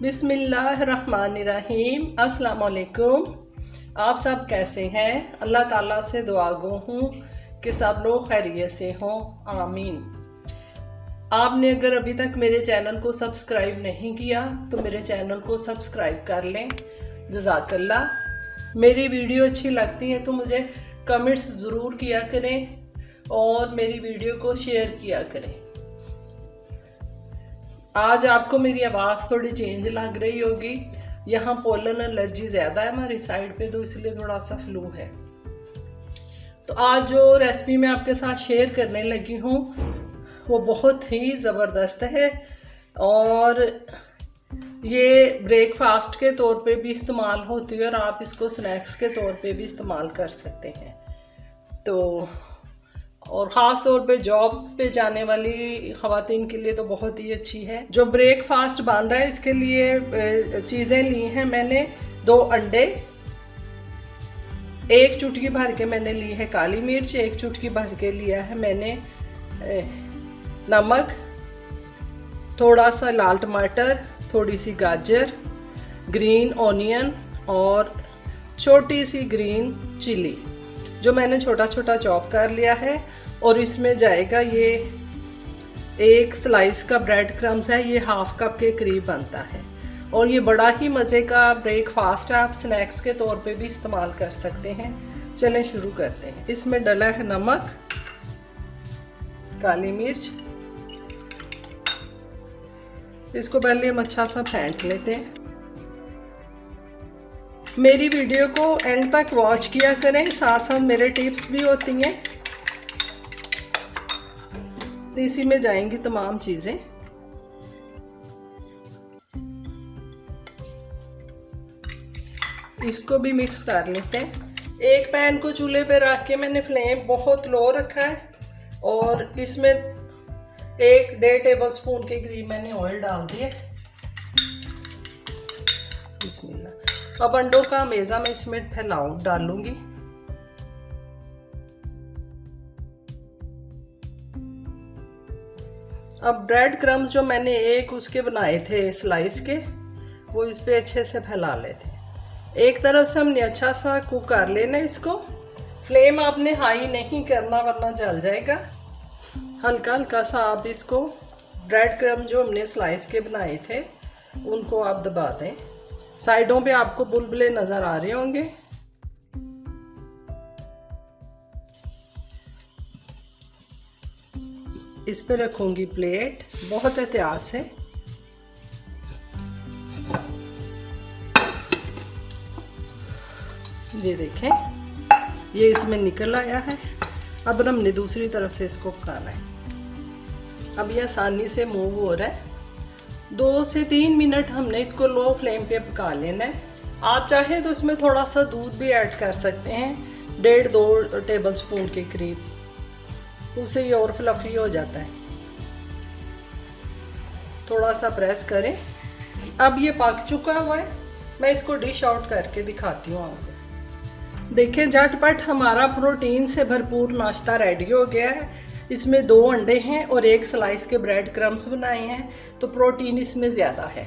बिस्मिल्लाहिर्रहमानिर्रहीम। अस्सलाम वालेकुम। आप सब कैसे हैं? अल्लाह ताला से दुआ गो हूँ कि सब लोग खैरियत से हों, आमीन। आपने अगर अभी तक मेरे चैनल को सब्सक्राइब नहीं किया तो मेरे चैनल को सब्सक्राइब कर लें, जज़ाकल्लाह। मेरी वीडियो अच्छी लगती है तो मुझे कमेंट्स ज़रूर किया करें और मेरी वीडियो को शेयर किया करें। आज आपको मेरी आवाज़ थोड़ी चेंज लग रही होगी, यहाँ पोलन एलर्जी ज़्यादा है हमारी साइड पे, तो इसलिए थोड़ा सा फ्लू है। तो आज जो रेसिपी मैं आपके साथ शेयर करने लगी हूँ वो बहुत ही ज़बरदस्त है और ये ब्रेकफास्ट के तौर पे भी इस्तेमाल होती है और आप इसको स्नैक्स के तौर पे भी इस्तेमाल कर सकते हैं। तो और ख़ास तौर पे जॉब्स पे जाने वाली ख़वातीन के लिए तो बहुत ही अच्छी है। जो ब्रेकफास्ट बन रहा है इसके लिए चीज़ें ली हैं मैंने 2 अंडे, 1 चुटकी भर के मैंने ली है काली मिर्च, 1 चुटकी भर के लिया है मैंने नमक, थोड़ा सा लाल टमाटर, थोड़ी सी गाजर, ग्रीन ऑनियन और छोटी सी ग्रीन चिली जो मैंने छोटा छोटा चॉप कर लिया है। और इसमें जाएगा ये 1 स्लाइस का ब्रेड क्रम्स है, ये हाफ कप के करीब बनता है और ये बड़ा ही मज़े का ब्रेकफास्ट है। आप स्नैक्स के तौर पे भी इस्तेमाल कर सकते हैं। चलें शुरू करते हैं। इसमें डला है नमक, काली मिर्च, इसको पहले हम अच्छा सा फेंट लेते हैं। मेरी वीडियो को एंड तक वॉच किया करें, साथ साथ मेरे टिप्स भी होती हैं। इसी में जाएंगी तमाम चीज़ें। इसको भी मिक्स कर लेते हैं। एक पैन को चूल्हे पे रख के मैंने फ्लेम बहुत लो रखा है और इसमें 1-1.5 टेबल स्पून के करीब मैंने ऑयल डाल दिया। बिस्मिल्लाह। अब अंडों का मेज़ा मैं इसमें डालूंगी। अब ब्रेड क्रम्स जो मैंने एक उसके बनाए थे स्लाइस के, वो इस पे अच्छे से फैला लेते। एक तरफ से हमने अच्छा सा कुक कर लेना इसको। फ्लेम आपने हाई नहीं करना वरना जल जाएगा। हल्का हल्का सा आप इसको ब्रेड क्रम्स जो हमने स्लाइस के बनाए थे उनको आप दबा दें। साइडों पे आपको बुलबुले नज़र आ रहे होंगे। इस पे रखूंगी प्लेट बहुत एहतियात से। ये देखें, ये इसमें निकल आया है। अब हमने दूसरी तरफ से इसको पकाना है। अब ये आसानी से मूव हो रहा है। 2 से 3 मिनट हमने इसको लो फ्लेम पे पका लेना है। आप चाहें तो इसमें थोड़ा सा दूध भी ऐड कर सकते हैं, 1.5-2 टेबल स्पून के करीब, उससे ये और फ्लफी हो जाता है। थोड़ा सा प्रेस करें। अब ये पक चुका हुआ है, मैं इसको डिश आउट करके दिखाती हूँ आपको। देखिए झटपट हमारा प्रोटीन से भरपूर नाश्ता रेडी हो गया है। इसमें 2 अंडे हैं और 1 स्लाइस के ब्रेड क्रम्स बनाए हैं, तो प्रोटीन इसमें ज़्यादा है।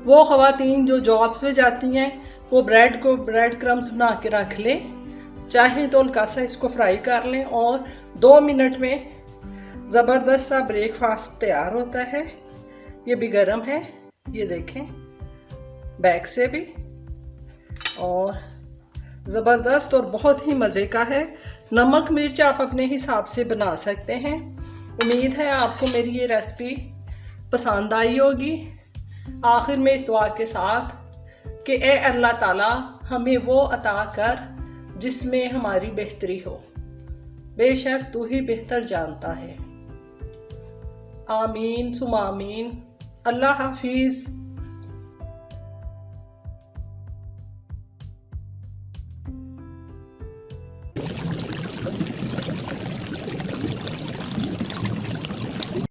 वो ख़वातीन जो जॉब्स पे जाती हैं वो ब्रेड क्रम्स बना के रख लें, चाहे तो हल्का सा इसको फ्राई कर लें और 2 मिनट में ज़बरदस्त सा ब्रेकफास्ट तैयार होता है। ये भी गर्म है, ये देखें बैक से भी, और ज़बरदस्त और बहुत ही मज़े का है। नमक मिर्च आप अपने हिसाब से बना सकते हैं। उम्मीद है आपको मेरी ये रेसिपी पसंद आई होगी। आखिर में इस दुआ के साथ कि ए अल्लाह ताला हमें वो अता कर जिसमें हमारी बेहतरी हो, बेशक तू ही बेहतर जानता है। आमीन सुमा आमीन। अल्लाह हाफिज़।